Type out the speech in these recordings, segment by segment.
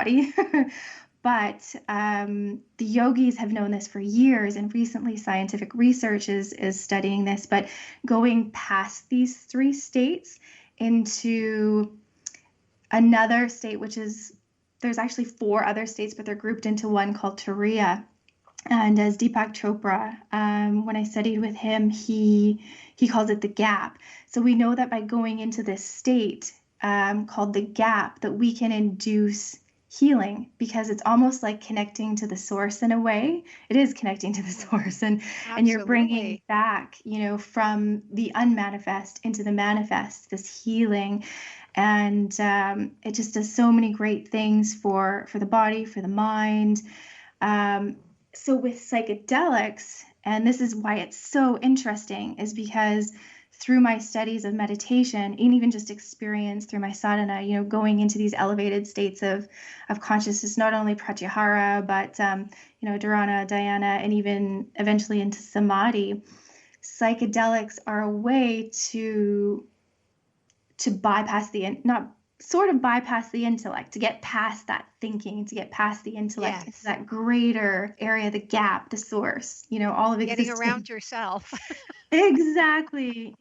body. But the yogis have known this for years, and recently scientific research is studying this. But going past these three states into another state, which is, there's actually four other states, but they're grouped into one called Turiya. And as Deepak Chopra, when I studied with him, he calls it the gap. So we know that by going into this state called the gap, that we can induce healing, because it's almost like connecting to the source in a way. It is connecting to the source, and you're bringing back, from the unmanifest into the manifest, this healing. And it just does so many great things for the body, for the mind. So with psychedelics, and this is why it's so interesting, is because through my studies of meditation, and even just experience through my sadhana, going into these elevated states of consciousness, not only pratyahara, but, dharana, dhyana, and even eventually into samadhi, psychedelics are a way to bypass bypass the intellect, to get past that thinking, to get past the intellect, into that greater area, the gap, the source, all of existence. Getting around yourself. Exactly.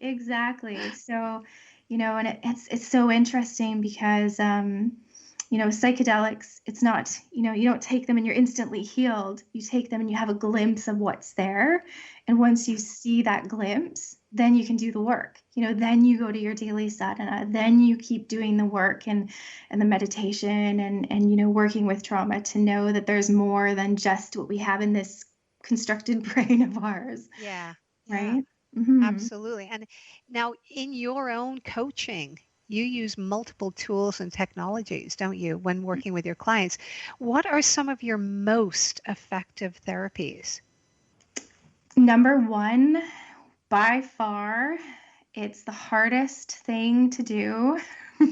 So, and it's so interesting because, psychedelics, it's not, you don't take them and you're instantly healed. You take them and you have a glimpse of what's there. And once you see that glimpse, then you can do the work. Then you go to your daily sadhana, then you keep doing the work and the meditation and working with trauma to know that there's more than just what we have in this constructed brain of ours. Yeah. Right? Mm-hmm. Absolutely. And now in your own coaching, you use multiple tools and technologies, don't you, when working with your clients? What are some of your most effective therapies? Number one, by far, it's the hardest thing to do,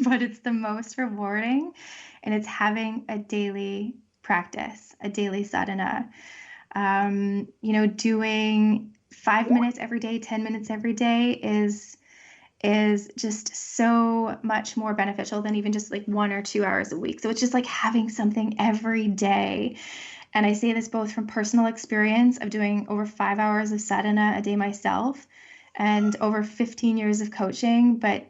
but it's the most rewarding, and it's having a daily practice, a daily sadhana. Doing 5 minutes every day, 10 minutes every day is just so much more beneficial than even just like 1 or 2 hours a week. So it's just like having something every day. And I say this both from personal experience of doing over 5 hours of sadhana a day myself and over 15 years of coaching, but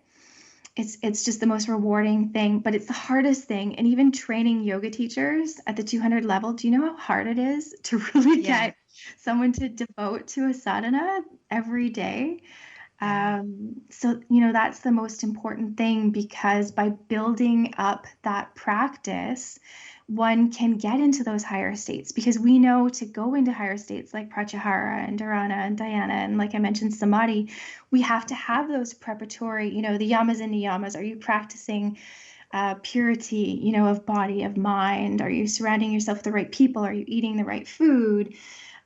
it's just the most rewarding thing, but it's the hardest thing. And even training yoga teachers at the 200 level, do you know how hard it is to really get someone to devote to a sadhana every day? So, that's the most important thing, because by building up that practice, one can get into those higher states, because we know to go into higher states like pratyahara and dharana and dhyana, and like I mentioned, samadhi, we have to have those preparatory, the yamas and niyamas. Are you practicing purity, of body, of mind? Are you surrounding yourself with the right people? Are you eating the right food?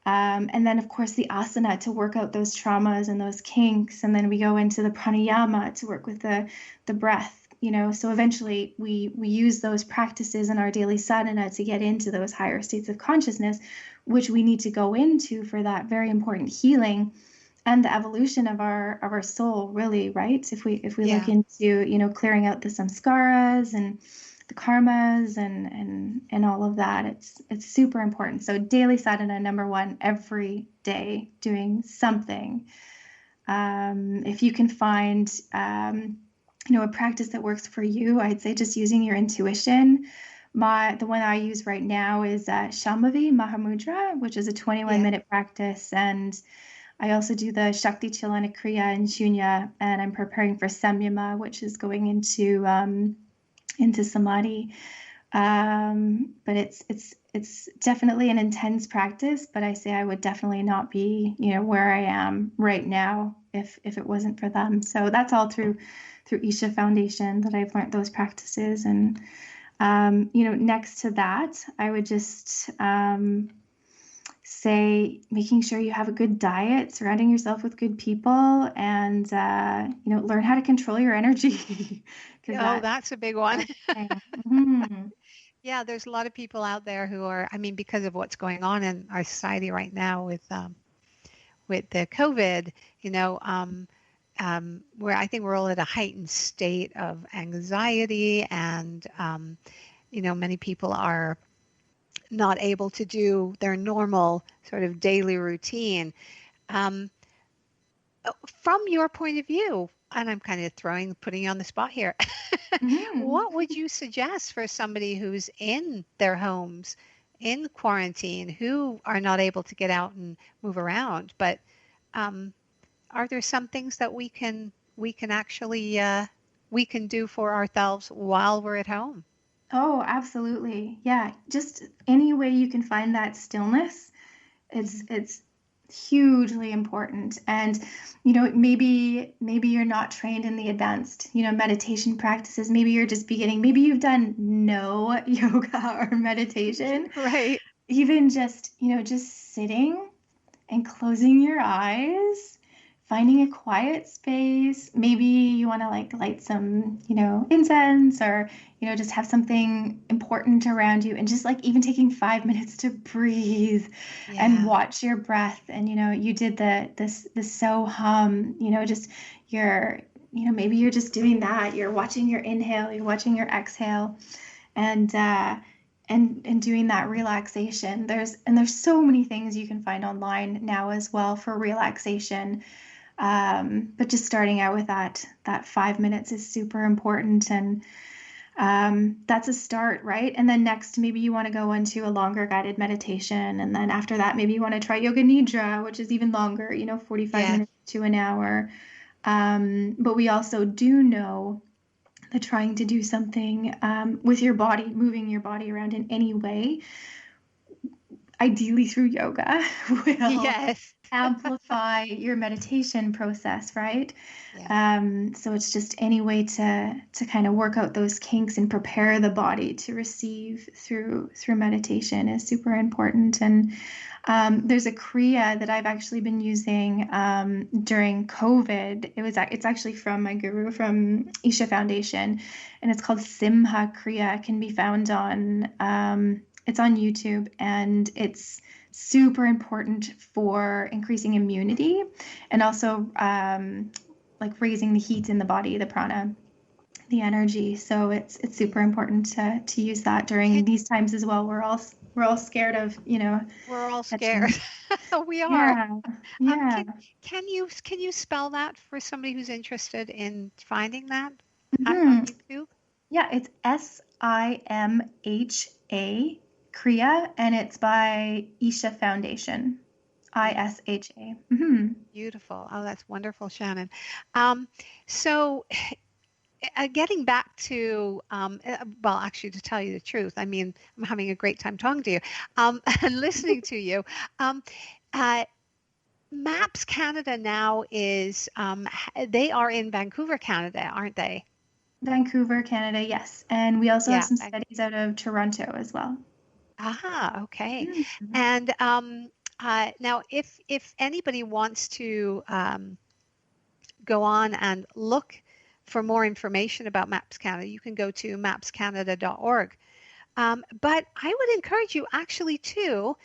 And then, of course, the asana to work out those traumas and those kinks. And then we go into the pranayama to work with the breath, So eventually we use those practices in our daily sadhana to get into those higher states of consciousness, which we need to go into for that very important healing and the evolution of our soul, really, right? If we look into, clearing out the samskaras and the karmas and all of that, it's super important. So daily sadhana, number one, every day doing something. If you can find a practice that works for you, I'd say just using your intuition. The one I use right now is Shambhavi Mahamudra, which is a 21-minute practice, and I also do the Shakti Chalana Kriya and Shunya, and I'm preparing for Samyama, which is going into samadhi. But it's definitely an intense practice, but I say I would definitely not be, where I am right now if it wasn't for them. So that's all through Isha Foundation that I've learned those practices. And, next to that, I would just say making sure you have a good diet, surrounding yourself with good people, and, learn how to control your energy. That's a big one. Mm-hmm. Yeah, there's a lot of people out there who are, because of what's going on in our society right now with the COVID, where I think we're all at a heightened state of anxiety and many people are not able to do their normal sort of daily routine. Um, from your point of view, and I'm kind of putting you on the spot here, Mhm. what would you suggest for somebody who's in their homes in quarantine who are not able to get out and move around? But um, are there some things that we can actually we can do for ourselves while we're at home? Oh, absolutely. Yeah, just any way you can find that stillness, it's Mhm. it's hugely important. And maybe you're not trained in the advanced, meditation practices. Maybe you're just beginning. Maybe you've done no yoga or meditation. Right. Even just sitting and closing your eyes, finding a quiet space. Maybe you want to like light some, incense, or, just have something important around you, and just like even taking 5 minutes to breathe and Yeah. watch your breath. And, you did the so hum, just your, maybe you're just doing that. You're watching your inhale, you're watching your exhale, and doing that relaxation. There's so many things you can find online now as well for relaxation. But just starting out with that 5 minutes is super important, and that's a start, right? And then next, maybe you want to go into a longer guided meditation, and then after that, maybe you want to try yoga nidra, which is even longer, 45 Yeah. minutes to an hour. But we also do know that trying to do something with your body, moving your body around in any way, ideally through yoga, will Yes. amplify your meditation process, right? Yeah. So it's just any way to kind of work out those kinks and prepare the body to receive through meditation is super important. And there's a kriya that I've actually been using during COVID. It's actually from my guru from Isha Foundation, and it's called Simha Kriya. It can be found on it's on YouTube, and it's super important for increasing immunity, and also like raising the heat in the body, the prana, the energy. So it's super important to use that during Can, these times as well. We're all scared of we're all scared. catching. We are. Yeah, Um, yeah. can can you spell that for somebody who's interested in finding that on Mhm. YouTube? Yeah, it's SIMHA Kriya, and it's by Isha Foundation. Beautiful. ISHA. Hmm. Beautiful. Oh, that's wonderful, Shannon. Um, so getting back to, well, actually, to tell you the truth, I mean, I'm having a great time talking to you and listening to you. Um, uh, Maps Canada now is, they are in Vancouver, Canada, aren't they? Vancouver, Canada, yes. And we also have Yeah. some studies out of Toronto as well. Ah, okay. Mhm. And now, if anybody wants to go on and look for more information about Maps Canada, you can go to mapscanada.org. But I would encourage you actually to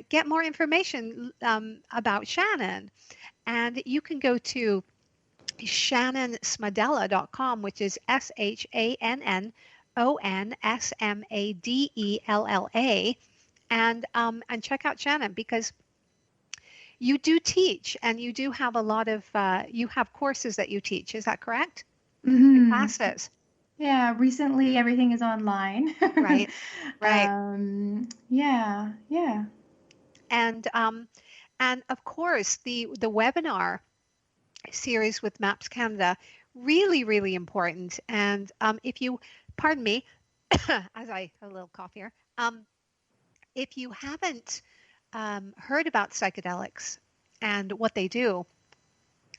get more information about Shannon. And you can go to shannonsmadella.com, which is ShannonSmadella, and check out Shannon because you do teach and you do have a lot of you have courses that you teach. Is that correct? And Mhm. classes, Yeah, recently everything is online. right? Right. Yeah, yeah. And of course the webinar series with Maps Canada, really, really important. And if you, pardon me, as I a little cough here, if you haven't heard about psychedelics and what they do,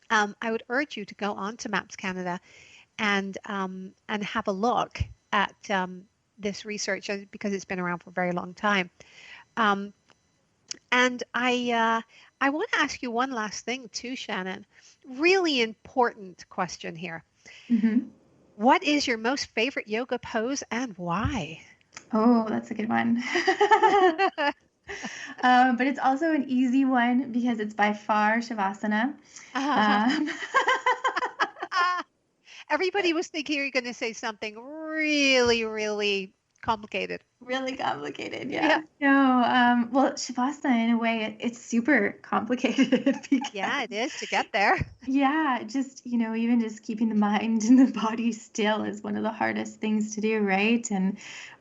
I would urge you to go on to Maps Canada and have a look at this research because it's been around for a very long time. Um, and I want to ask you one last thing too, Shannon. Really important question here. Hmm. What is your most favorite yoga pose and why? Oh, that's a good one. But it's also an easy one because it's by far Shavasana. Um, Everybody was thinking you're going to say something really, really complicated. Really complicated, Yeah. yeah. No, well, Shavasana, in a way, it's super complicated Yeah, it because, is to get there. yeah, just, even just keeping the mind and the body still is one of the hardest things to do, right?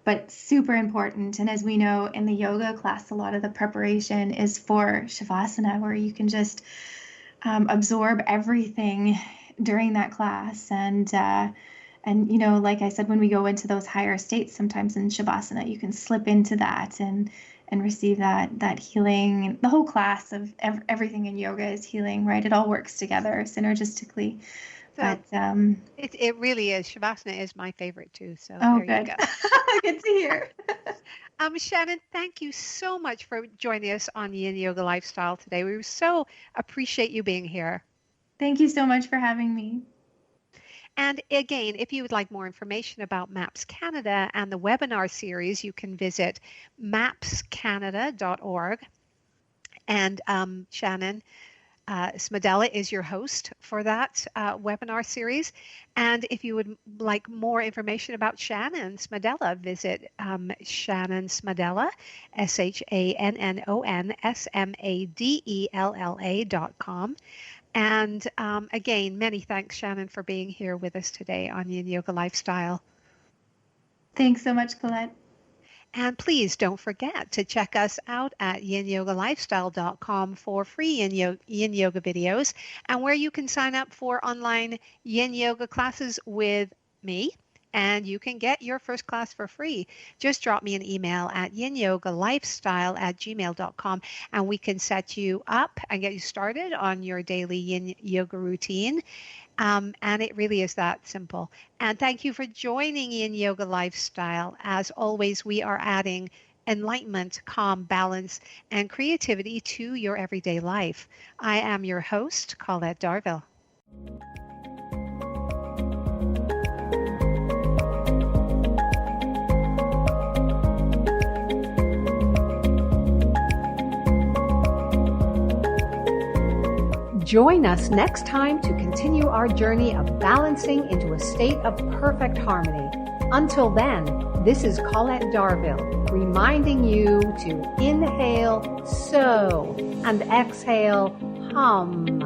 But super important. And as we know in the yoga class, a lot of the preparation is for Shavasana, where you can just absorb everything during that class. And like I said, when we go into those higher states, sometimes in Shavasana, you can slip into that and receive that healing. The whole class of everything in yoga is healing, right? It all works together synergistically. So But it really is. Shavasana is my favorite too. So oh, there you good, go. good to hear. Shannon, thank you so much for joining us on Yin Yoga Lifestyle today. We so appreciate you being here. Thank you so much for having me. And again, if you would like more information about MAPS Canada and the webinar series, you can visit mapscanada.org. And Shannon Smadella is your host for that webinar series. And if you would like more information about Shannon Smadella, visit Shannon Smadella, ShannonSmadella.com. And again, many thanks, Shannon, for being here with us today on Yin Yoga Lifestyle. Thanks so much, Colette. And please don't forget to check us out at yinyogalifestyle.com for free yin yoga videos, and where you can sign up for online yin yoga classes with me. And you can get your first class for free. Just drop me an email at yinyogalifestyle@gmail.com, and we can set you up and get you started on your daily yin yoga routine. And it really is that simple. And thank you for joining Yin Yoga Lifestyle. As always, we are adding enlightenment, calm, balance, and creativity to your everyday life. I am your host, Colette Darville. Join us next time to continue our journey of balancing into a state of perfect harmony. Until then, this is Colette Darville, reminding you to inhale, so, and exhale, hum.